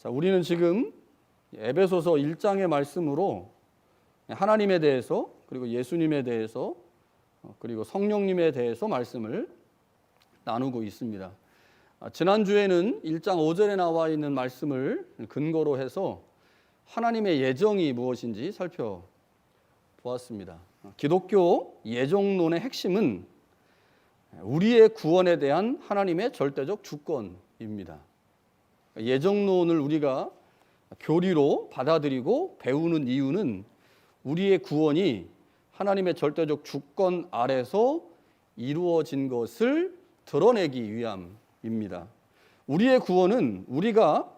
자, 우리는 지금 에베소서 1장의 말씀으로 하나님에 대해서, 그리고 예수님에 대해서, 그리고 성령님에 대해서 말씀을 나누고 있습니다. 지난주에는 1장 5절에 나와 있는 말씀을 근거로 해서 하나님의 예정이 무엇인지 살펴보았습니다. 기독교 예정론의 핵심은 우리의 구원에 대한 하나님의 절대적 주권입니다. 예정론을 우리가 교리로 받아들이고 배우는 이유는 우리의 구원이 하나님의 절대적 주권 아래서 이루어진 것을 드러내기 위함입니다. 우리의 구원은 우리가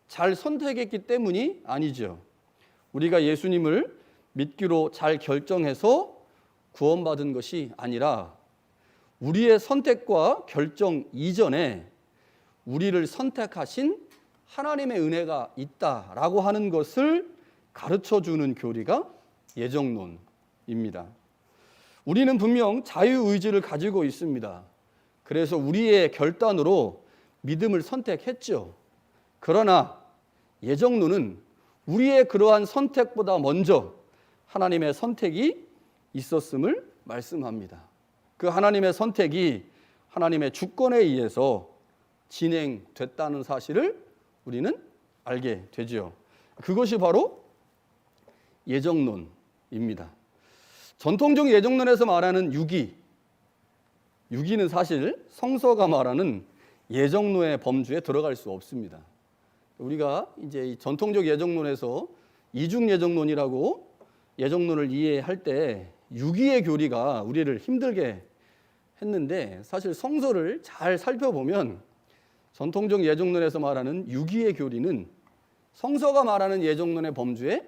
잘 선택했기 때문이 아니죠. 우리가 예수님을 믿기로 잘 결정해서 구원받은 것이 아니라 우리의 선택과 결정 이전에 우리를 선택하신 하나님의 은혜가 있다라고 하는 것을 가르쳐주는 교리가 예정론입니다. 우리는 분명 자유의지를 가지고 있습니다. 그래서 우리의 결단으로 믿음을 선택했죠. 그러나 예정론은 우리의 그러한 선택보다 먼저 하나님의 선택이 있었음을 말씀합니다. 그 하나님의 선택이 하나님의 주권에 의해서 진행됐다는 사실을 우리는 알게 되죠. 그것이 바로 예정론입니다. 전통적 예정론에서 말하는 유기는 사실 성서가 말하는 예정론의 범주에 들어갈 수 없습니다. 우리가 이제 전통적 예정론에서 이중 예정론이라고 예정론을 이해할 때 유기의 교리가 우리를 힘들게 했는데, 사실 성서를 잘 살펴보면 전통적 예정론에서 말하는 유기의 교리는 성서가 말하는 예정론의 범주에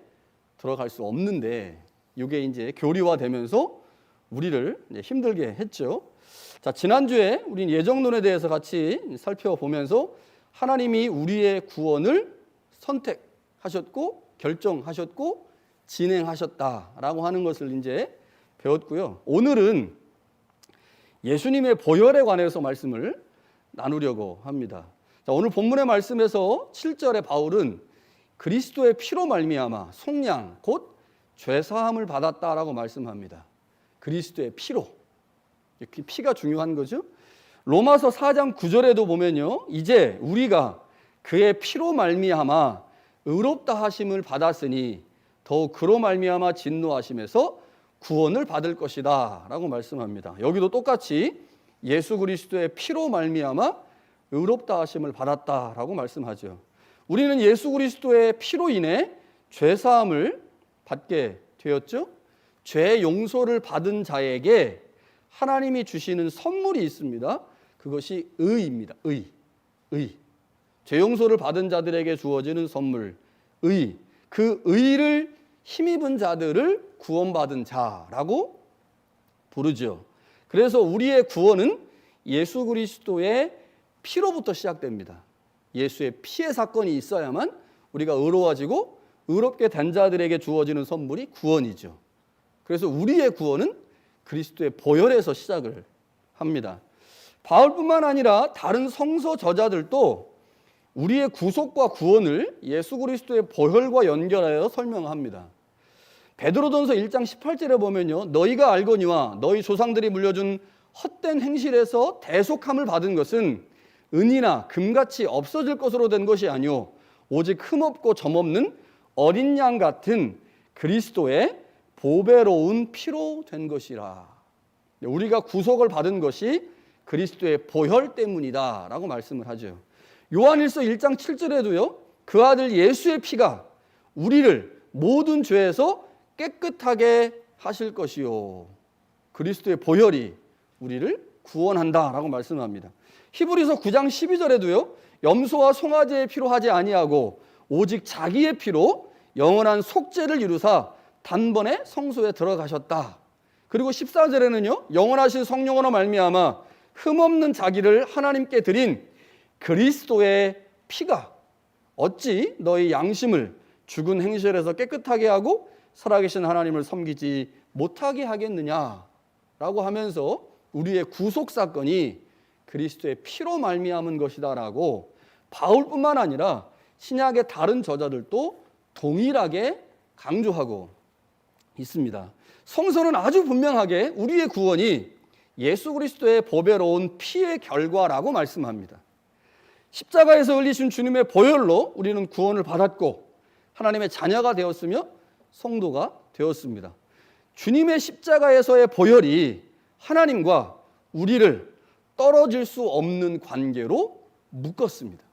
들어갈 수 없는데, 이게 이제 교리화되면서 우리를 힘들게 했죠. 자, 지난주에 우린 예정론에 대해서 같이 살펴보면서 하나님이 우리의 구원을 선택하셨고 결정하셨고 진행하셨다라고 하는 것을 이제 배웠고요. 오늘은 예수님의 보혈에 관해서 말씀을 나누려고 합니다. 자, 오늘 본문의 말씀에서 7절에 바울은 그리스도의 피로 말미암아 속량 곧 죄사함을 받았다라고 말씀합니다. 그리스도의 피로, 피가 중요한 거죠. 로마서 4장 9절에도 보면요, 이제 우리가 그의 피로 말미암아 의롭다 하심을 받았으니 더욱 그로 말미암아 진노하심에서 구원을 받을 것이다 라고 말씀합니다. 여기도 똑같이 예수 그리스도의 피로 말미암아 의롭다 하심을 받았다라고 말씀하죠. 우리는 예수 그리스도의 피로 인해 죄사함을 받게 되었죠. 죄 용서를 받은 자에게 하나님이 주시는 선물이 있습니다. 그것이 의입니다. 의. 죄 용서를 받은 자들에게 주어지는 선물, 의. 그 의를 힘입은 자들을 구원받은 자라고 부르죠. 그래서 우리의 구원은 예수 그리스도의 피로부터 시작됩니다. 예수의 피의 사건이 있어야만 우리가 의로워지고 의롭게 된 자들에게 주어지는 선물이 구원이죠. 그래서 우리의 구원은 그리스도의 보혈에서 시작을 합니다. 바울뿐만 아니라 다른 성서 저자들도 우리의 구속과 구원을 예수 그리스도의 보혈과 연결하여 설명합니다. 베드로전서 1장 18절에 보면요, 너희가 알거니와 너희 조상들이 물려준 헛된 행실에서 대속함을 받은 것은 은이나 금같이 없어질 것으로 된 것이 아니오 오직 흠없고 점없는 어린 양 같은 그리스도의 보배로운 피로 된 것이라. 우리가 구속을 받은 것이 그리스도의 보혈 때문이다 라고 말씀을 하죠. 요한일서 1장 7절에도요, 그 아들 예수의 피가 우리를 모든 죄에서 깨끗하게 하실 것이요. 그리스도의 보혈이 우리를 구원한다라고 말씀합니다. 히브리서 9장 12절에도요, 염소와 송아지의 피로 하지 아니하고 오직 자기의 피로 영원한 속죄를 이루사 단번에 성소에 들어가셨다. 그리고 14절에는요, 영원하신 성령으로 말미암아 흠없는 자기를 하나님께 드린 그리스도의 피가 어찌 너희 양심을 죽은 행실에서 깨끗하게 하고 살아계신 하나님을 섬기지 못하게 하겠느냐라고 하면서 우리의 구속 사건이 그리스도의 피로 말미암은 것이다라고 바울뿐만 아니라 신약의 다른 저자들도 동일하게 강조하고 있습니다. 성서는 아주 분명하게 우리의 구원이 예수 그리스도의 보배로운 피의 결과라고 말씀합니다. 십자가에서 흘리신 주님의 보혈로 우리는 구원을 받았고 하나님의 자녀가 되었으며 성도가 되었습니다. 주님의 십자가에서의 보혈이 하나님과 우리를 떨어질 수 없는 관계로 묶었습니다.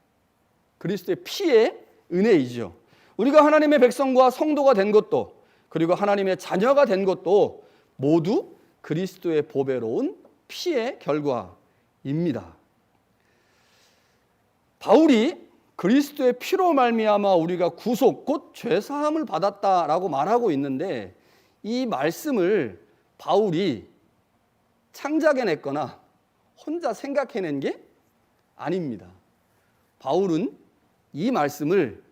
그리스도의 피의 은혜이죠. 우리가 하나님의 백성과 성도가 된 것도, 그리고 하나님의 자녀가 된 것도 모두 그리스도의 보배로운 피의 결과입니다. 바울이 그리스도의 피로 말미암아 우리가 구속 곧 죄사함을 받았다라고 말하고 있는데, 이 말씀을 바울이 창작해냈거나 혼자 생각해낸 게 아닙니다. 바울은 이 말씀을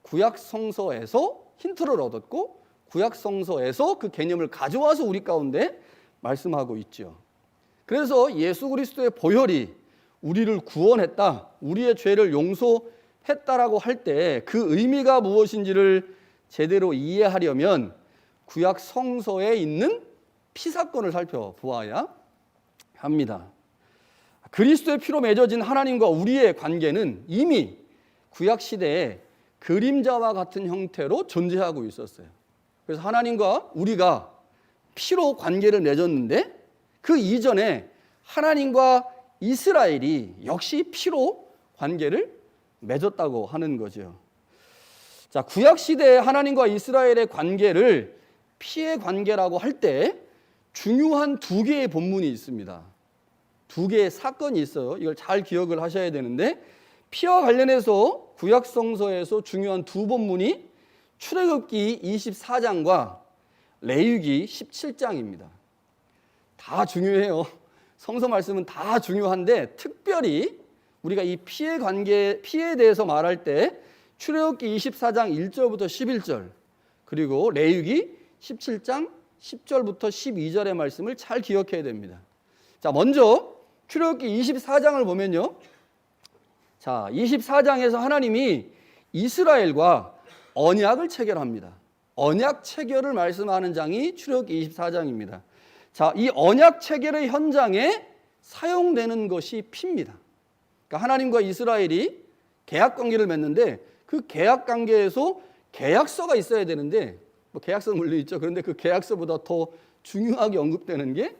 구약 성서에서 힌트를 얻었고 구약 성서에서 그 개념을 가져와서 우리 가운데 말씀하고 있죠. 그래서 예수 그리스도의 보혈이 우리를 구원했다, 우리의 죄를 용서했다라고 할 때 그 의미가 무엇인지를 제대로 이해하려면 구약 성서에 있는 피 사건을 살펴보아야 합니다. 그리스도의 피로 맺어진 하나님과 우리의 관계는 이미 구약 시대에 그림자와 같은 형태로 존재하고 있었어요. 그래서 하나님과 우리가 피로 관계를 맺었는데, 그 이전에 하나님과 이스라엘이 역시 피로 관계를 맺었다고 하는 거죠. 자, 구약 시대에 하나님과 이스라엘의 관계를 피의 관계라고 할 때 중요한 두 개의 본문이 있습니다. 두 개의 사건이 있어요. 이걸 잘 기억을 하셔야 되는데, 피와 관련해서 구약 성서에서 중요한 두 본문이 출애굽기 24장과 레위기 17장입니다. 다 중요해요. 성서 말씀은 다 중요한데 특별히 우리가 이 피의 관계, 피에 대해서 말할 때 출애굽기 24장 1절부터 11절, 그리고 레위기 17장 10절부터 12절의 말씀을 잘 기억해야 됩니다. 자, 먼저 출애굽기 24장을 보면요. 자, 24장에서 하나님이 이스라엘과 언약을 체결합니다. 언약 체결을 말씀하는 장이 출애굽기 24장입니다. 자, 이 언약 체결의 현장에 사용되는 것이 피입니다. 그러니까 하나님과 이스라엘이 계약 관계를 맺는데 그 계약 관계에서 계약서가 있어야 되는데, 뭐 계약서는 물론 있죠. 그런데 그 계약서보다 더 중요하게 언급되는 게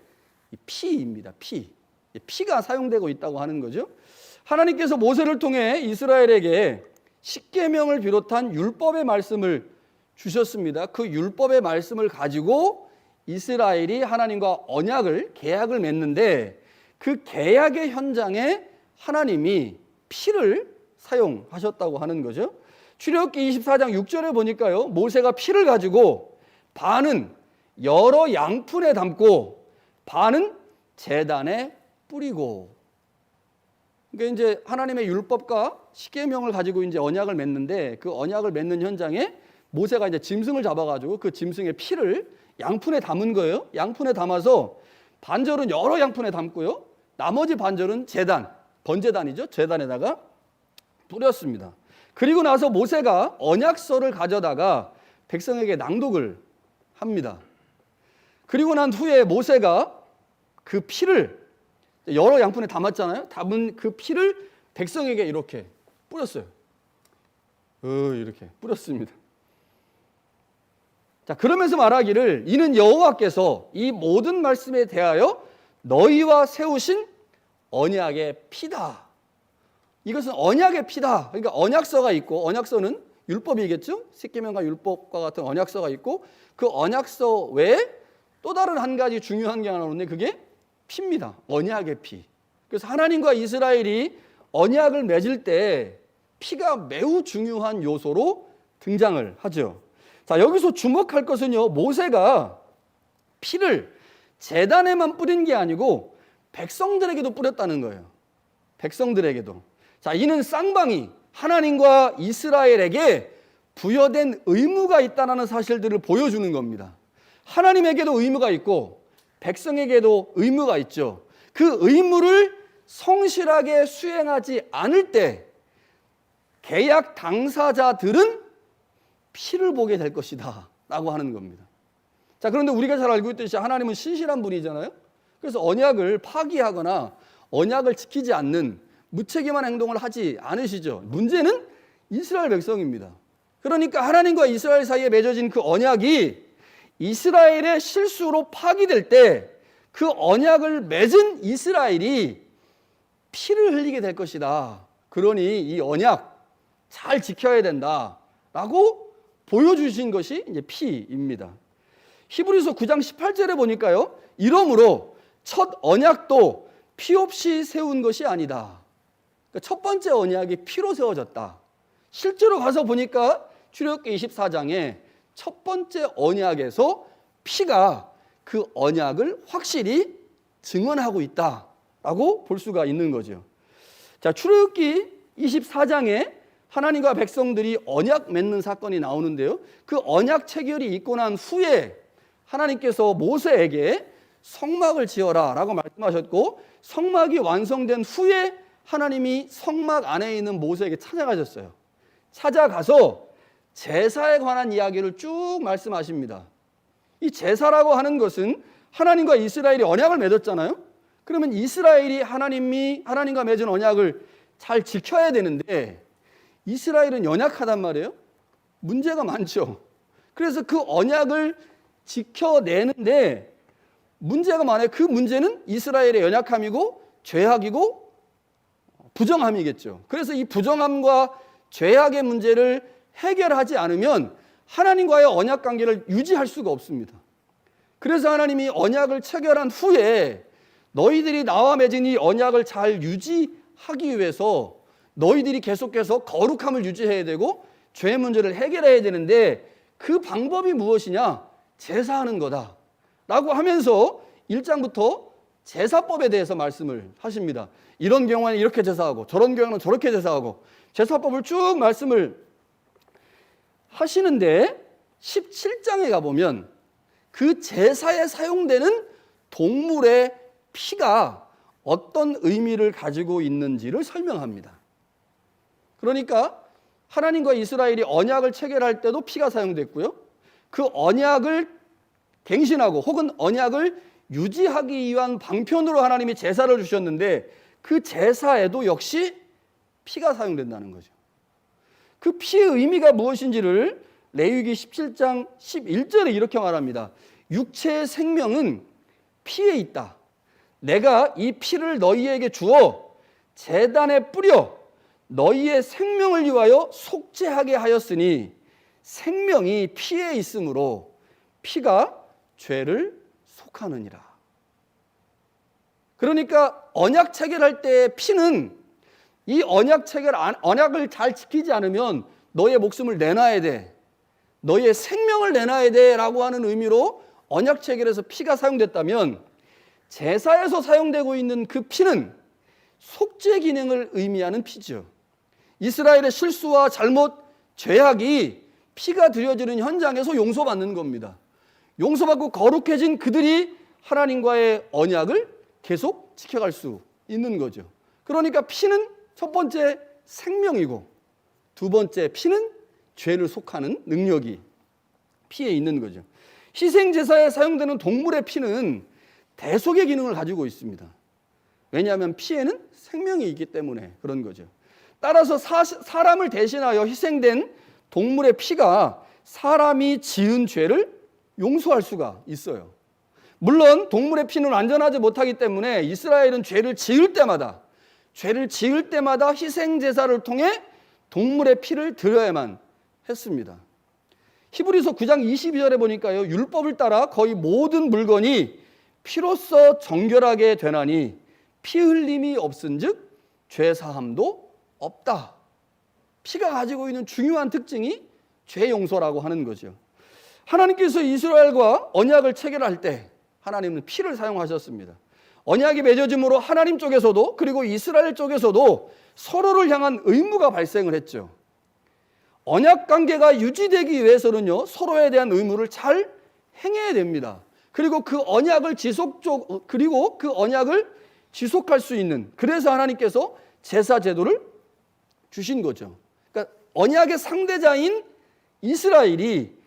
피입니다. 피가 사용되고 있다고 하는 거죠. 하나님께서 모세를 통해 이스라엘에게 십계명을 비롯한 율법의 말씀을 주셨습니다. 그 율법의 말씀을 가지고 이스라엘이 하나님과 언약을, 계약을 맺는데, 그 계약의 현장에 하나님이 피를 사용하셨다고 하는 거죠. 출애굽기 24장 6절에 보니까요, 모세가 피를 가지고 반은 여러 양푼에 담고 반은 제단에 뿌리고. 그러니까 이제 하나님의 율법과 십계명을 가지고 이제 언약을 맺는데, 그 언약을 맺는 현장에 모세가 이제 짐승을 잡아가지고 그 짐승의 피를 양푼에 담은 거예요. 양푼에 담아서 반절은 여러 양푼에 담고요, 나머지 반절은 제단, 번제단이죠. 제단에다가 뿌렸습니다. 그리고 나서 모세가 언약서를 가져다가 백성에게 낭독을 합니다. 그리고 난 후에 모세가 그 피를 여러 양푼에 담았잖아요. 담은 그 피를 백성에게 이렇게 뿌렸어요. 이렇게 뿌렸습니다. 자, 그러면서 말하기를, 이는 여호와께서 이 모든 말씀에 대하여 너희와 세우신 언약의 피다. 이것은 언약의 피다. 그러니까 언약서가 있고, 언약서는 율법이겠죠. 십계명과 율법과 같은 언약서가 있고, 그 언약서 외에 또 다른 한 가지 중요한 게 하나 있는데 그게 피입니다. 언약의 피. 그래서 하나님과 이스라엘이 언약을 맺을 때 피가 매우 중요한 요소로 등장을 하죠. 자, 여기서 주목할 것은요, 모세가 피를 제단에만 뿌린 게 아니고 백성들에게도 뿌렸다는 거예요. 백성들에게도. 자, 이는 쌍방이 하나님과 이스라엘에게 부여된 의무가 있다는 사실들을 보여주는 겁니다. 하나님에게도 의무가 있고 백성에게도 의무가 있죠. 그 의무를 성실하게 수행하지 않을 때 계약 당사자들은 피를 보게 될 것이다 라고 하는 겁니다. 자, 그런데 우리가 잘 알고 있듯이 하나님은 신실한 분이잖아요. 그래서 언약을 파기하거나 언약을 지키지 않는 무책임한 행동을 하지 않으시죠. 문제는 이스라엘 백성입니다. 그러니까 하나님과 이스라엘 사이에 맺어진 그 언약이 이스라엘의 실수로 파기될 때 그 언약을 맺은 이스라엘이 피를 흘리게 될 것이다. 그러니 이 언약 잘 지켜야 된다라고 보여주신 것이 이제 피입니다. 히브리서 9장 18절에 보니까요. 이러므로 첫 언약도 피 없이 세운 것이 아니다. 그러니까 첫 번째 언약이 피로 세워졌다. 실제로 가서 보니까 출애굽기 24장에 첫 번째 언약에서 피가 그 언약을 확실히 증언하고 있다라고 볼 수가 있는 거죠. 자, 출애굽기 24장에 하나님과 백성들이 언약 맺는 사건이 나오는데요. 그 언약 체결이 있고 난 후에 하나님께서 모세에게 성막을 지어라 라고 말씀하셨고, 성막이 완성된 후에 하나님이 성막 안에 있는 모세에게 찾아가셨어요. 찾아가서 제사에 관한 이야기를 쭉 말씀하십니다. 이 제사라고 하는 것은 하나님과 이스라엘이 언약을 맺었잖아요. 그러면 이스라엘이 하나님과 맺은 언약을 잘 지켜야 되는데 이스라엘은 연약하단 말이에요. 문제가 많죠. 그래서 그 언약을 지켜내는데 문제가 많아요. 그 문제는 이스라엘의 연약함이고 죄악이고 부정함이겠죠. 그래서 이 부정함과 죄악의 문제를 해결하지 않으면 하나님과의 언약 관계를 유지할 수가 없습니다. 그래서 하나님이 언약을 체결한 후에 너희들이 나와 맺은 이 언약을 잘 유지하기 위해서 너희들이 계속해서 거룩함을 유지해야 되고 죄 문제를 해결해야 되는데 그 방법이 무엇이냐? 제사하는 거다 라고 하면서 1장부터 제사법에 대해서 말씀을 하십니다. 이런 경우에는 이렇게 제사하고 저런 경우에는 저렇게 제사하고 제사법을 쭉 말씀을 하시는데 17장에 가보면 그 제사에 사용되는 동물의 피가 어떤 의미를 가지고 있는지를 설명합니다. 그러니까 하나님과 이스라엘이 언약을 체결할 때도 피가 사용됐고요. 그 언약을 갱신하고 혹은 언약을 유지하기 위한 방편으로 하나님이 제사를 주셨는데 그 제사에도 역시 피가 사용된다는 거죠. 그 피의 의미가 무엇인지를 레위기 17장 11절에 이렇게 말합니다. 육체의 생명은 피에 있다. 내가 이 피를 너희에게 주어 제단에 뿌려 너희의 생명을 위하여 속죄하게 하였으니 생명이 피에 있으므로 피가 죄를 속하느니라. 그러니까 언약 체결할 때의 피는 이 언약을 잘 지키지 않으면 너의 목숨을 내놔야 돼. 너의 생명을 내놔야 돼 라고 하는 의미로 언약 체결에서 피가 사용됐다면 제사에서 사용되고 있는 그 피는 속죄 기능을 의미하는 피죠. 이스라엘의 실수와 잘못, 죄악이 피가 드려지는 현장에서 용서받는 겁니다. 용서받고 거룩해진 그들이 하나님과의 언약을 계속 지켜갈 수 있는 거죠. 그러니까 피는 첫 번째 생명이고 두 번째 피는 죄를 속하는 능력이 피에 있는 거죠. 희생제사에 사용되는 동물의 피는 대속의 기능을 가지고 있습니다. 왜냐하면 피에는 생명이 있기 때문에 그런 거죠. 따라서 사람을 대신하여 희생된 동물의 피가 사람이 지은 죄를 용서할 수가 있어요. 물론 동물의 피는 안전하지 못하기 때문에 이스라엘은 죄를 지을 때마다 희생제사를 통해 동물의 피를 드려야만 했습니다. 히브리서 9장 22절에 보니까요, 율법을 따라 거의 모든 물건이 피로써 정결하게 되나니 피 흘림이 없은즉 죄 사함도 없다. 피가 가지고 있는 중요한 특징이 죄 용서라고 하는 거죠. 하나님께서 이스라엘과 언약을 체결할 때 하나님은 피를 사용하셨습니다. 언약이 맺어짐으로 하나님 쪽에서도 그리고 이스라엘 쪽에서도 서로를 향한 의무가 발생을 했죠. 언약 관계가 유지되기 위해서는요, 서로에 대한 의무를 잘 행해야 됩니다. 그리고 그 언약을 지속할 수 있는, 그래서 하나님께서 제사 제도를 주신 거죠. 그러니까 언약의 상대자인 이스라엘이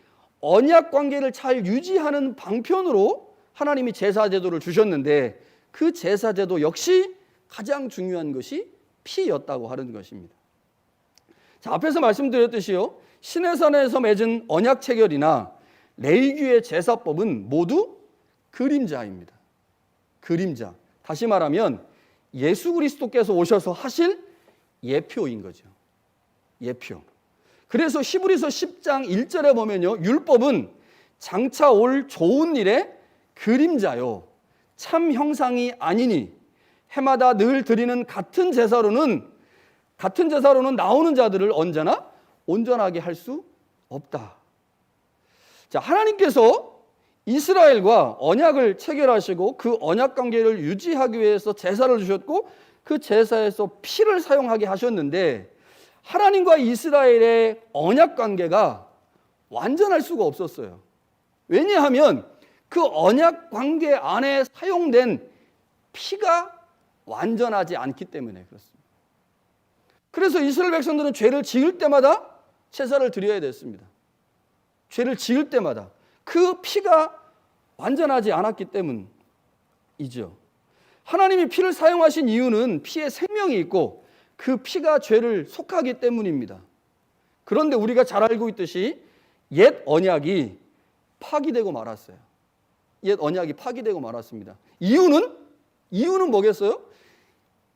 언약 관계를 잘 유지하는 방편으로 하나님이 제사 제도를 주셨는데, 그 제사 제도 역시 가장 중요한 것이 피였다고 하는 것입니다. 자, 앞에서 말씀드렸듯이요, 시내산에서 맺은 언약 체결이나 레위기의 제사법은 모두 그림자입니다. 그림자. 다시 말하면 예수 그리스도께서 오셔서 하실 예표인 거죠. 예표. 그래서 히브리서 10장 1절에 보면요, 율법은 장차 올 좋은 일의 그림자요 참 형상이 아니니 해마다 늘 드리는 같은 제사로는 나오는 자들을 언제나 온전하게 할 수 없다. 자, 하나님께서 이스라엘과 언약을 체결하시고 그 언약 관계를 유지하기 위해서 제사를 주셨고, 그 제사에서 피를 사용하게 하셨는데, 하나님과 이스라엘의 언약 관계가 완전할 수가 없었어요. 왜냐하면 그 언약 관계 안에 사용된 피가 완전하지 않기 때문에 그렇습니다. 그래서 이스라엘 백성들은 죄를 지을 때마다 제사를 드려야 됐습니다. 죄를 지을 때마다 그 피가 완전하지 않았기 때문이죠. 하나님이 피를 사용하신 이유는 피에 생명이 있고 그 피가 죄를 속하기 때문입니다. 그런데 우리가 잘 알고 있듯이 옛 언약이 파기되고 말았어요. 옛 언약이 파기되고 말았습니다. 이유는 뭐겠어요?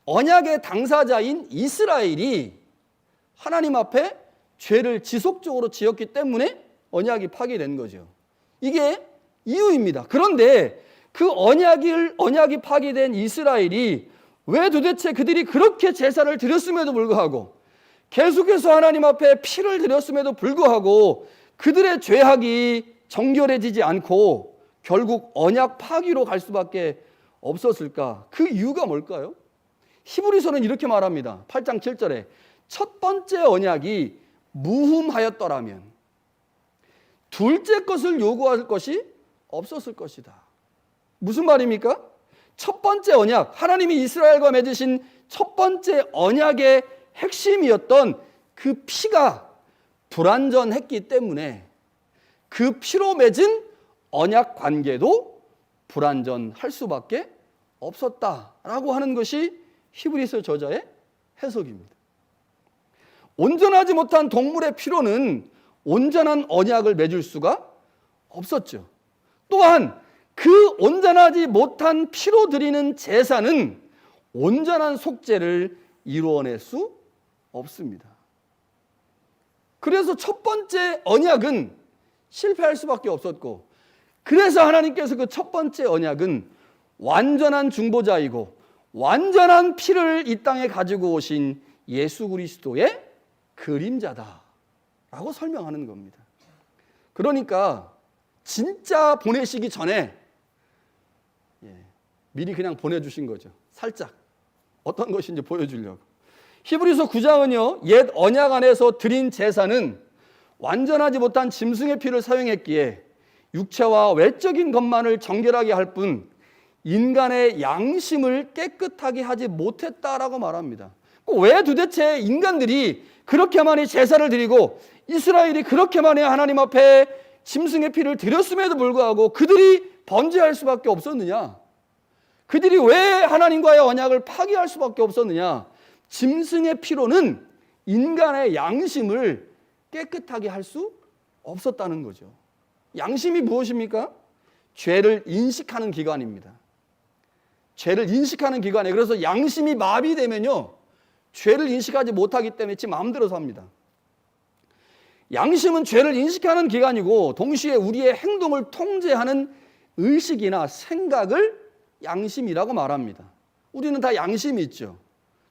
언약의 당사자인 이스라엘이 하나님 앞에 죄를 지속적으로 지었기 때문에 언약이 파기된 거죠. 이게 이유입니다. 그런데 그 언약이 파기된 이스라엘이 왜 도대체 그들이 그렇게 제사를 드렸음에도 불구하고, 계속해서 하나님 앞에 피를 드렸음에도 불구하고 그들의 죄악이 정결해지지 않고 결국 언약 파기로 갈 수밖에 없었을까? 그 이유가 뭘까요? 히브리서는 이렇게 말합니다. 8장 7절에 첫 번째 언약이 무흠하였더라면 둘째 것을 요구할 것이 없었을 것이다. 무슨 말입니까? 첫 번째 언약, 하나님이 이스라엘과 맺으신 첫 번째 언약의 핵심이었던 그 피가 불완전했기 때문에 그 피로 맺은 언약 관계도 불완전할 수밖에 없었다라고 하는 것이 히브리서 저자의 해석입니다. 온전하지 못한 동물의 피로는 온전한 언약을 맺을 수가 없었죠. 또한 그 온전하지 못한 피로 드리는 제사는 온전한 속죄를 이루어낼 수 없습니다. 그래서 첫 번째 언약은 실패할 수밖에 없었고, 그래서 하나님께서 그 첫 번째 언약은 완전한 중보자이고 완전한 피를 이 땅에 가지고 오신 예수 그리스도의 그림자다라고 설명하는 겁니다. 그러니까 진짜 보내시기 전에 미리 그냥 보내주신 거죠. 살짝 어떤 것인지 보여주려고. 히브리서 9장은요, 옛 언약 안에서 드린 제사는 완전하지 못한 짐승의 피를 사용했기에 육체와 외적인 것만을 정결하게 할 뿐 인간의 양심을 깨끗하게 하지 못했다라고 말합니다. 왜 도대체 인간들이 그렇게 많이 제사를 드리고 이스라엘이 그렇게 많이 하나님 앞에 짐승의 피를 드렸음에도 불구하고 그들이 범죄할 수밖에 없었느냐? 그들이 왜 하나님과의 언약을 파기할 수밖에 없었느냐? 짐승의 피로는 인간의 양심을 깨끗하게 할 수 없었다는 거죠. 양심이 무엇입니까? 죄를 인식하는 기관입니다. 죄를 인식하는 기관에, 그래서 양심이 마비되면요, 죄를 인식하지 못하기 때문에 지 마음대로 삽니다. 양심은 죄를 인식하는 기관이고 동시에 우리의 행동을 통제하는 의식이나 생각을 양심이라고 말합니다. 우리는 다 양심이 있죠.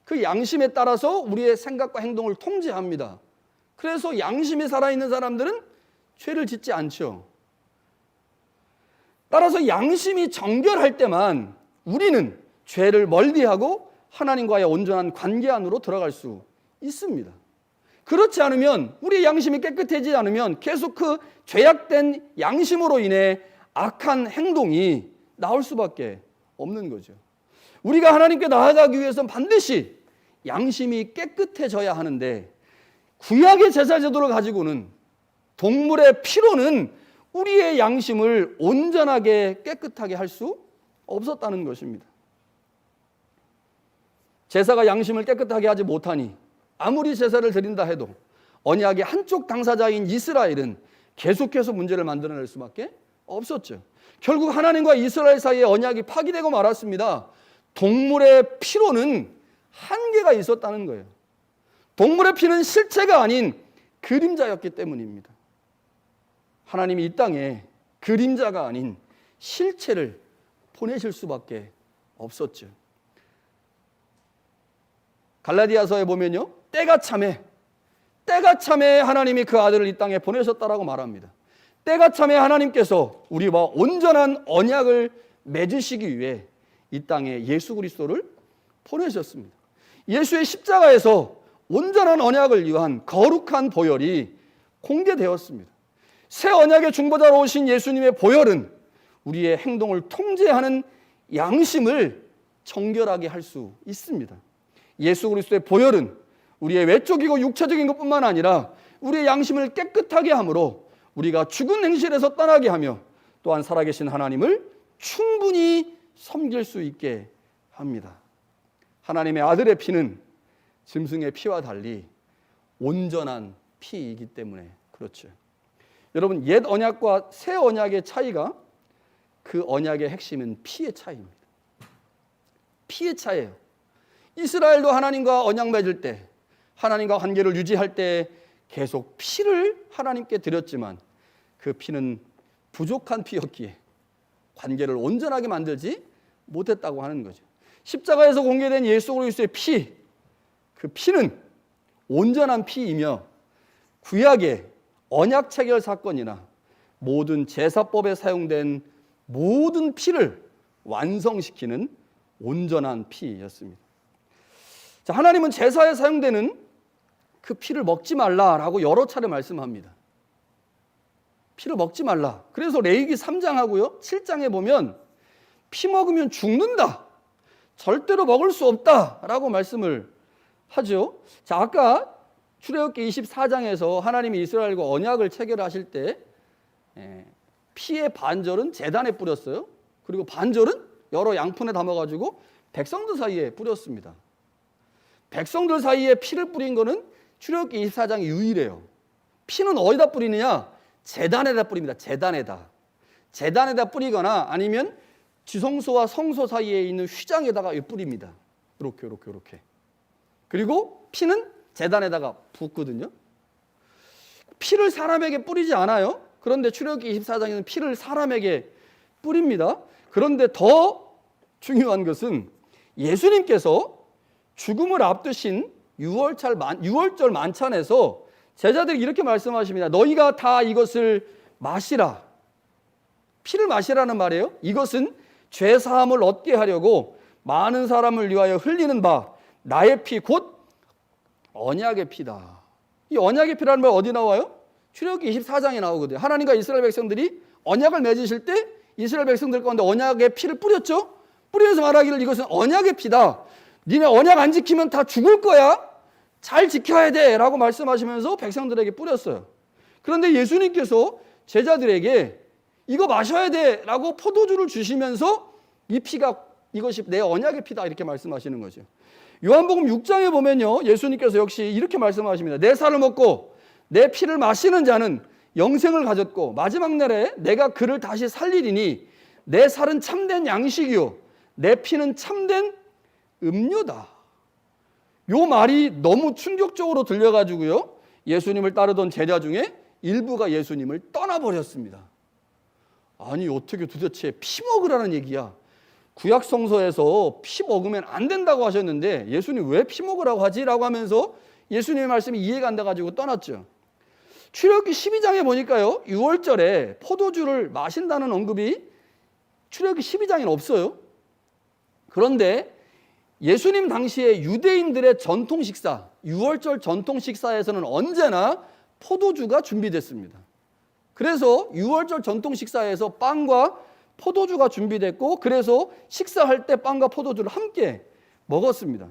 그 양심에 따라서 우리의 생각과 행동을 통제합니다. 그래서 양심이 살아있는 사람들은 죄를 짓지 않죠. 따라서 양심이 정결할 때만 우리는 죄를 멀리하고 하나님과의 온전한 관계 안으로 들어갈 수 있습니다. 그렇지 않으면, 우리의 양심이 깨끗해지지 않으면 계속 그 죄악된 양심으로 인해 악한 행동이 나올 수밖에 없는 거죠. 우리가 하나님께 나아가기 위해서는 반드시 양심이 깨끗해져야 하는데, 구약의 제사 제도를 가지고는, 동물의 피로는 우리의 양심을 온전하게 깨끗하게 할 수 없었다는 것입니다. 제사가 양심을 깨끗하게 하지 못하니 아무리 제사를 드린다 해도 언약의 한쪽 당사자인 이스라엘은 계속해서 문제를 만들어낼 수밖에 없었죠. 결국 하나님과 이스라엘 사이의 언약이 파기되고 말았습니다. 동물의 피로는 한계가 있었다는 거예요. 동물의 피는 실체가 아닌 그림자였기 때문입니다. 하나님이 이 땅에 그림자가 아닌 실체를 보내실 수밖에 없었죠. 갈라디아서에 보면요, 때가 참에 하나님이 그 아들을 이 땅에 보내셨다라고 말합니다. 때가 참에 하나님께서 우리와 온전한 언약을 맺으시기 위해 이 땅에 예수 그리스도를 보내셨습니다. 예수의 십자가에서 온전한 언약을 위한 거룩한 보혈이 공개되었습니다. 새 언약의 중보자로 오신 예수님의 보혈은 우리의 행동을 통제하는 양심을 정결하게 할 수 있습니다. 예수 그리스도의 보혈은 우리의 외적이고 육체적인 것뿐만 아니라 우리의 양심을 깨끗하게 함으로 우리가 죽은 행실에서 떠나게 하며 또한 살아계신 하나님을 충분히 섬길 수 있게 합니다. 하나님의 아들의 피는 짐승의 피와 달리 온전한 피이기 때문에 그렇죠. 여러분, 옛 언약과 새 언약의 차이가, 그 언약의 핵심은 피의 차이입니다. 피의 차이예요. 이스라엘도 하나님과 언약 맺을 때, 하나님과 관계를 유지할 때 계속 피를 하나님께 드렸지만 그 피는 부족한 피였기에 관계를 온전하게 만들지 못했다고 하는 거죠. 십자가에서 공개된 예수 그리스도의 피, 그 피는 온전한 피이며 구약의 언약 체결 사건이나 모든 제사법에 사용된 모든 피를 완성시키는 온전한 피였습니다. 자, 하나님은 제사에 사용되는 그 피를 먹지 말라라고 여러 차례 말씀합니다. 피를 먹지 말라. 그래서 레위기 3장하고요 7장에 보면 피 먹으면 죽는다, 절대로 먹을 수 없다라고 말씀을 하죠. 자, 아까 출애굽기 24장에서 하나님이 이스라엘과 언약을 체결하실 때 피의 반절은 제단에 뿌렸어요. 그리고 반절은 여러 양푼에 담아가지고 백성들 사이에 뿌렸습니다. 백성들 사이에 피를 뿌린 거는 출애굽기 24장이 유일해요. 피는 어디다 뿌리느냐? 제단에다 뿌립니다. 제단에다 뿌리거나 아니면 지성소와 성소 사이에 있는 휘장에다가 뿌립니다. 이렇게. 그리고 피는 제단에다가 붓거든요. 피를 사람에게 뿌리지 않아요. 그런데 출애굽기 24장에는 피를 사람에게 뿌립니다. 그런데 더 중요한 것은 예수님께서 죽음을 앞두신 유월절 만찬에서 제자들이 이렇게 말씀하십니다. 너희가 다 이것을 마시라. 피를 마시라는 말이에요. 이것은 죄 사함을 얻게 하려고 많은 사람을 위하여 흘리는 바 나의 피 곧 언약의 피다. 이 언약의 피라는 말 어디 나와요? 출애굽기 24장에 나오거든요. 하나님과 이스라엘 백성들이 언약을 맺으실 때 이스라엘 백성들 가운데 언약의 피를 뿌렸죠. 뿌리면서 말하기를 이것은 언약의 피다. 니네 언약 안 지키면 다 죽을 거야. 잘 지켜야 돼 라고 말씀하시면서 백성들에게 뿌렸어요. 그런데 예수님께서 제자들에게 이거 마셔야 돼 라고 포도주를 주시면서 이 피가 이것이 내 언약의 피다 이렇게 말씀하시는 거죠. 요한복음 6장에 보면요 예수님께서 역시 이렇게 말씀하십니다. 내 살을 먹고 내 피를 마시는 자는 영생을 가졌고 마지막 날에 내가 그를 다시 살리리니 내 살은 참된 양식이요 내 피는 참된 음료다. 요 말이 너무 충격적으로 들려가지고요 예수님을 따르던 제자 중에 일부가 예수님을 떠나버렸습니다. 아니 어떻게 도대체 피 먹으라는 얘기야. 구약 성서에서 피 먹으면 안 된다고 하셨는데 예수님 왜 피 먹으라고 하지? 라고 하면서 예수님의 말씀이 이해가 안 돼가지고 떠났죠. 출애굽기 12장에 보니까요 6월절에 포도주를 마신다는 언급이 출애굽기 12장에는 없어요. 그런데 예수님 당시에 유대인들의 전통 식사, 6월절 전통 식사에서는 언제나 포도주가 준비됐습니다. 그래서 6월절 전통 식사에서 빵과 포도주가 준비됐고 그래서 식사할 때 빵과 포도주를 함께 먹었습니다.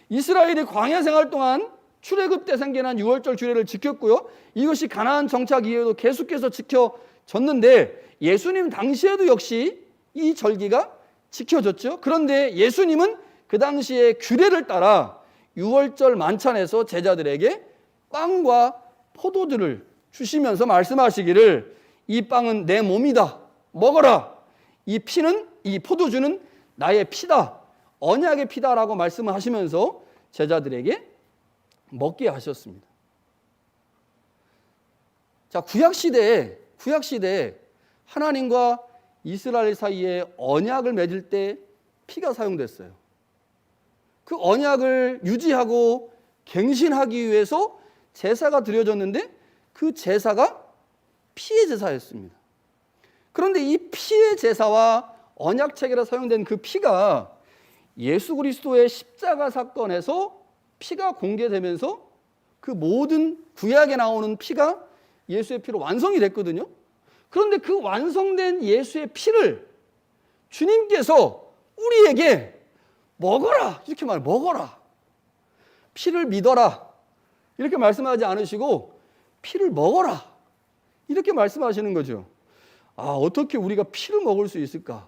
이스라엘이 광야 생활 동안 출애굽 때 생겨난 유월절 규례를 지켰고요. 이것이 가나안 정착 이후에도 계속해서 지켜졌는데 예수님 당시에도 역시 이 절기가 지켜졌죠. 그런데 예수님은 그 당시에 규례를 따라 유월절 만찬에서 제자들에게 빵과 포도주를 주시면서 말씀하시기를 이 빵은 내 몸이다. 먹어라. 이 포도주는 나의 피다. 언약의 피다라고 말씀을 하시면서 제자들에게 먹게 하셨습니다. 자, 구약시대에 하나님과 이스라엘 사이에 언약을 맺을 때 피가 사용됐어요. 그 언약을 유지하고 갱신하기 위해서 제사가 드려졌는데 그 제사가 피의 제사였습니다. 그런데 이 피의 제사와 언약 체계로 사용된 그 피가 예수 그리스도의 십자가 사건에서 피가 공개되면서 그 모든 구약에 나오는 피가 예수의 피로 완성이 됐거든요. 그런데 그 완성된 예수의 피를 주님께서 우리에게 먹어라 이렇게 먹어라, 피를 믿어라 이렇게 말씀하지 않으시고 피를 먹어라 이렇게 말씀하시는 거죠. 어떻게 우리가 피를 먹을 수 있을까?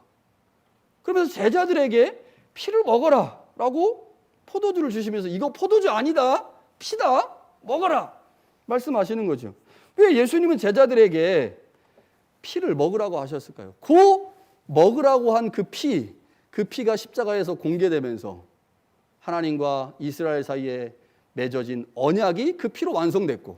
그러면서 제자들에게 피를 먹어라 라고 포도주를 주시면서 이거 포도주 아니다, 피다, 먹어라 말씀하시는 거죠. 왜 예수님은 제자들에게 피를 먹으라고 하셨을까요? 그 먹으라고 한 그 피가 십자가에서 공개되면서 하나님과 이스라엘 사이에 맺어진 언약이 그 피로 완성됐고,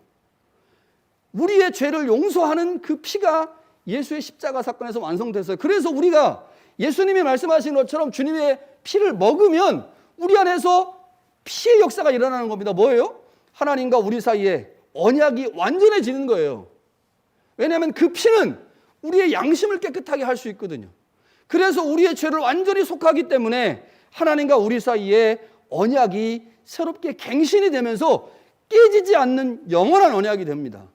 우리의 죄를 용서하는 그 피가 예수의 십자가 사건에서 완성됐어요. 그래서 우리가 예수님이 말씀하신 것처럼 주님의 피를 먹으면 우리 안에서 피의 역사가 일어나는 겁니다. 뭐예요? 하나님과 우리 사이에 언약이 완전해지는 거예요. 왜냐하면 그 피는 우리의 양심을 깨끗하게 할 수 있거든요. 그래서 우리의 죄를 완전히 속하기 때문에 하나님과 우리 사이에 언약이 새롭게 갱신이 되면서 깨지지 않는 영원한 언약이 됩니다.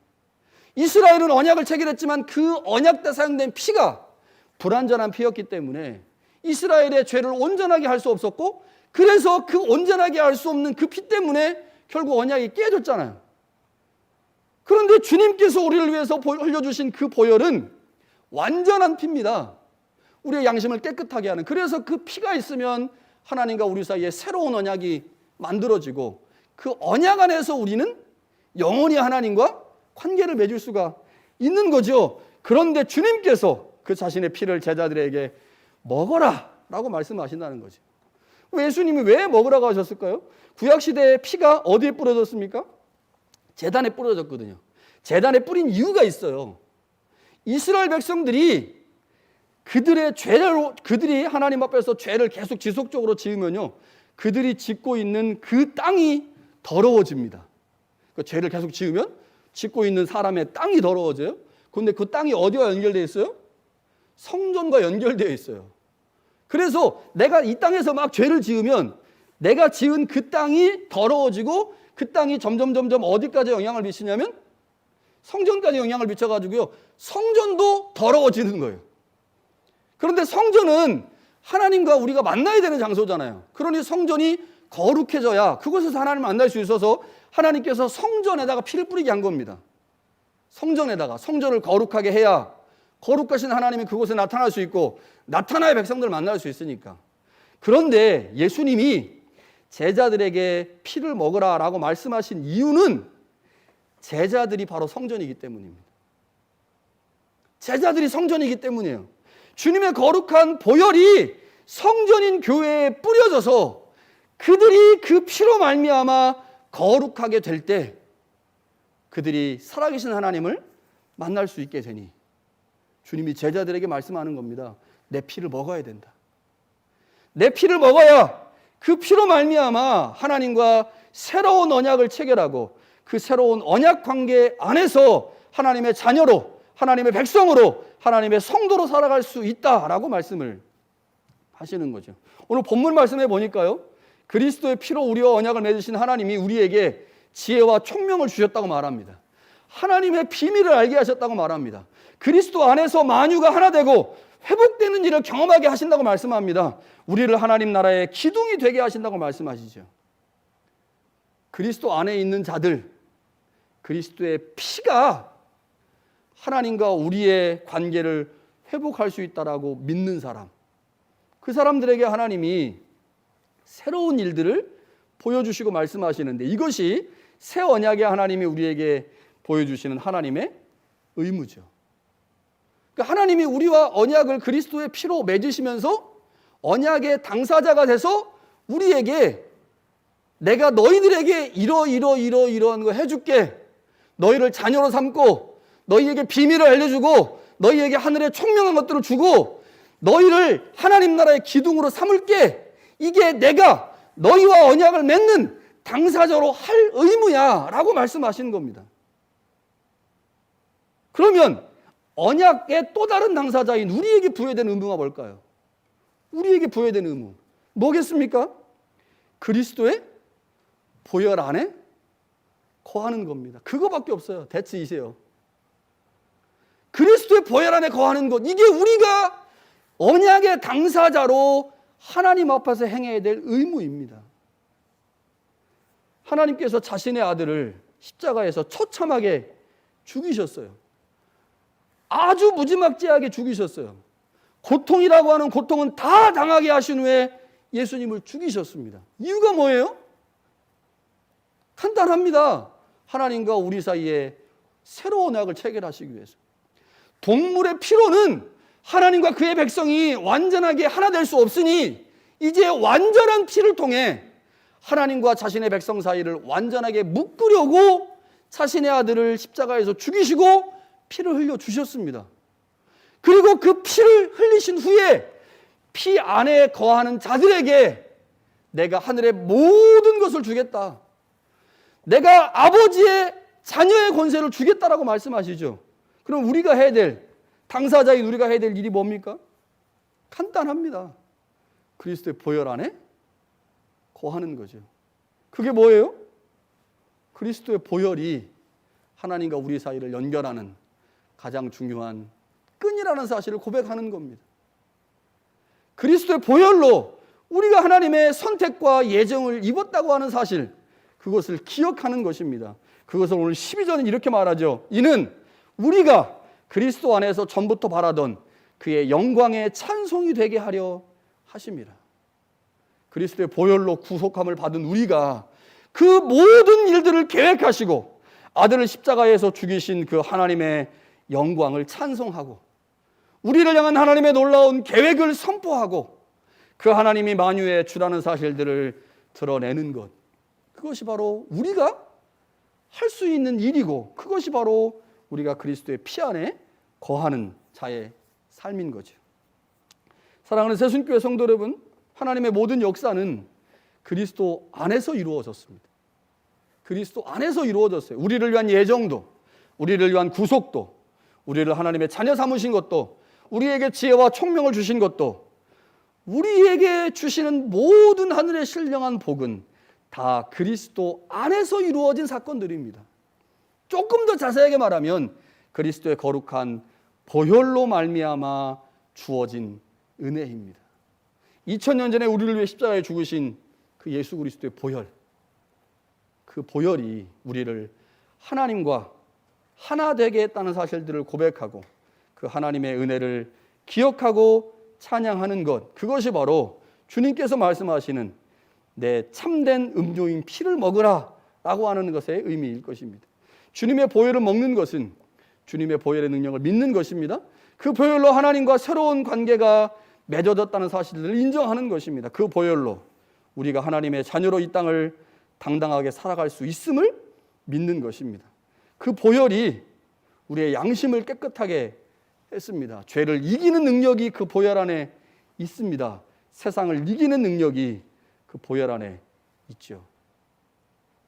이스라엘은 언약을 체결했지만 그 언약 때 사용된 피가 불완전한 피였기 때문에 이스라엘의 죄를 온전하게 할 수 없었고, 그래서 그 온전하게 할 수 없는 그 피 때문에 결국 언약이 깨졌잖아요. 그런데 주님께서 우리를 위해서 흘려주신 그 보혈은 완전한 피입니다. 우리의 양심을 깨끗하게 하는. 그래서 그 피가 있으면 하나님과 우리 사이에 새로운 언약이 만들어지고 그 언약 안에서 우리는 영원히 하나님과 관계를 맺을 수가 있는 거죠. 그런데 주님께서 그 자신의 피를 제자들에게 먹어라 라고 말씀하신다는 거죠. 예수님이 왜 먹으라고 하셨을까요? 구약시대의 피가 어디에 뿌려졌습니까? 제단에 뿌려졌거든요. 제단에 뿌린 이유가 있어요. 이스라엘 백성들이 그들이 하나님 앞에서 죄를 계속 지속적으로 지으면요, 그들이 짓고 있는 그 땅이 더러워집니다. 그 죄를 계속 지으면 짓고 있는 사람의 땅이 더러워져요. 그런데 그 땅이 어디와 연결되어 있어요? 성전과 연결되어 있어요. 그래서 내가 이 땅에서 막 죄를 지으면 내가 지은 그 땅이 더러워지고 그 땅이 점점 어디까지 영향을 미치냐면 성전까지 영향을 미쳐가지고요, 성전도 더러워지는 거예요. 그런데 성전은 하나님과 우리가 만나야 되는 장소잖아요. 그러니 성전이 거룩해져야 그곳에서 하나님을 만날 수 있어서 하나님께서 성전에다가 피를 뿌리게 한 겁니다. 성전에다가 성전을 거룩하게 해야 거룩하신 하나님이 그곳에 나타날 수 있고 나타나야 백성들을 만날 수 있으니까. 그런데 예수님이 제자들에게 피를 먹으라 라고 말씀하신 이유는 제자들이 바로 성전이기 때문입니다. 제자들이 성전이기 때문이에요. 주님의 거룩한 보혈이 성전인 교회에 뿌려져서 그들이 그 피로 말미암아 거룩하게 될 때 그들이 살아계신 하나님을 만날 수 있게 되니 주님이 제자들에게 말씀하는 겁니다. 내 피를 먹어야 된다. 내 피를 먹어야 그 피로 말미암아 하나님과 새로운 언약을 체결하고 그 새로운 언약 관계 안에서 하나님의 자녀로, 하나님의 백성으로, 하나님의 성도로 살아갈 수 있다라고 말씀을 하시는 거죠. 오늘 본문 말씀에 보니까요, 그리스도의 피로 우리와 언약을 맺으신 하나님이 우리에게 지혜와 총명을 주셨다고 말합니다. 하나님의 비밀을 알게 하셨다고 말합니다. 그리스도 안에서 만유가 하나 되고 회복되는 일을 경험하게 하신다고 말씀합니다. 우리를 하나님 나라의 기둥이 되게 하신다고 말씀하시죠. 그리스도 안에 있는 자들, 그리스도의 피가 하나님과 우리의 관계를 회복할 수 있다라고 믿는 사람, 그 사람들에게 하나님이 새로운 일들을 보여주시고 말씀하시는데, 이것이 새 언약의 하나님이 우리에게 보여주시는 하나님의 의무죠. 그러니까 하나님이 우리와 언약을 그리스도의 피로 맺으시면서 언약의 당사자가 돼서 우리에게 내가 너희들에게 이러한 거 해줄게, 너희를 자녀로 삼고 너희에게 비밀을 알려주고 너희에게 하늘의 총명한 것들을 주고 너희를 하나님 나라의 기둥으로 삼을게, 이게 내가 너희와 언약을 맺는 당사자로 할 의무야 라고 말씀하시는 겁니다. 그러면 언약의 또 다른 당사자인 우리에게 부여된 의무가 뭘까요? 우리에게 부여된 의무 뭐겠습니까? 그리스도의 보혈 안에 거하는 겁니다. 그거밖에 없어요. 대치이세요. 그리스도의 보혈 안에 거하는 것, 이게 우리가 언약의 당사자로 하나님 앞에서 행해야 될 의무입니다. 하나님께서 자신의 아들을 십자가에서 처참하게 죽이셨어요. 아주 무지막지하게 죽이셨어요. 고통이라고 하는 고통은 다 당하게 하신 후에 예수님을 죽이셨습니다. 이유가 뭐예요? 간단합니다. 하나님과 우리 사이에 새로운 언약을 체결하시기 위해서. 동물의 피로는 하나님과 그의 백성이 완전하게 하나 될 수 없으니 이제 완전한 피를 통해 하나님과 자신의 백성 사이를 완전하게 묶으려고 자신의 아들을 십자가에서 죽이시고 피를 흘려 주셨습니다. 그리고 그 피를 흘리신 후에 피 안에 거하는 자들에게 내가 하늘의 모든 것을 주겠다, 내가 아버지의 자녀의 권세를 주겠다라고 말씀하시죠. 그럼 우리가 해야 될, 당사자인 우리가 해야 될 일이 뭡니까? 간단합니다. 그리스도의 보혈 안에 거하는 거죠. 그게 뭐예요? 그리스도의 보혈이 하나님과 우리 사이를 연결하는 가장 중요한 끈이라는 사실을 고백하는 겁니다. 그리스도의 보혈로 우리가 하나님의 선택과 예정을 입었다고 하는 사실, 그것을 기억하는 것입니다. 그것을 오늘 12절은 이렇게 말하죠. 이는 우리가 그리스도 안에서 전부터 바라던 그의 영광의 찬송이 되게 하려 하심이라. 그리스도의 보혈로 구속함을 받은 우리가 그 모든 일들을 계획하시고 아들을 십자가에서 죽이신 그 하나님의 영광을 찬송하고 우리를 향한 하나님의 놀라운 계획을 선포하고 그 하나님이 만유의 주라는 사실들을 드러내는 것, 그것이 바로 우리가 할 수 있는 일이고, 그것이 바로 우리가 그리스도의 피 안에 거하는 자의 삶인 거죠. 사랑하는 새순교회 성도 여러분, 하나님의 모든 역사는 그리스도 안에서 이루어졌습니다. 그리스도 안에서 이루어졌어요. 우리를 위한 예정도, 우리를 위한 구속도, 우리를 하나님의 자녀 삼으신 것도, 우리에게 지혜와 총명을 주신 것도, 우리에게 주시는 모든 하늘의 신령한 복은 다 그리스도 안에서 이루어진 사건들입니다. 조금 더 자세하게 말하면 그리스도의 거룩한 보혈로 말미암아 주어진 은혜입니다. 2000년 전에 우리를 위해 십자가에 죽으신 그 예수 그리스도의 보혈, 그 보혈이 우리를 하나님과 하나 되게 했다는 사실들을 고백하고 그 하나님의 은혜를 기억하고 찬양하는 것, 그것이 바로 주님께서 말씀하시는 내 참된 음료인 피를 먹으라 라고 하는 것의 의미일 것입니다. 주님의 보혈을 먹는 것은 주님의 보혈의 능력을 믿는 것입니다. 그 보혈로 하나님과 새로운 관계가 맺어졌다는 사실을 인정하는 것입니다. 그 보혈로 우리가 하나님의 자녀로 이 땅을 당당하게 살아갈 수 있음을 믿는 것입니다. 그 보혈이 우리의 양심을 깨끗하게 했습니다. 죄를 이기는 능력이 그 보혈 안에 있습니다. 세상을 이기는 능력이 그 보혈 안에 있죠.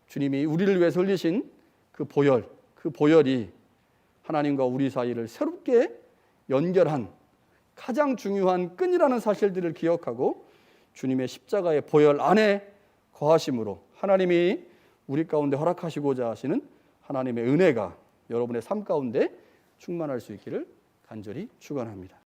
주님이 우리를 위해서 흘리신 그 보혈, 그 보혈이 하나님과 우리 사이를 새롭게 연결한 가장 중요한 끈이라는 사실들을 기억하고 주님의 십자가의 보혈 안에 거하심으로 하나님이 우리 가운데 허락하시고자 하시는 하나님의 은혜가 여러분의 삶 가운데 충만할 수 있기를 간절히 축원합니다.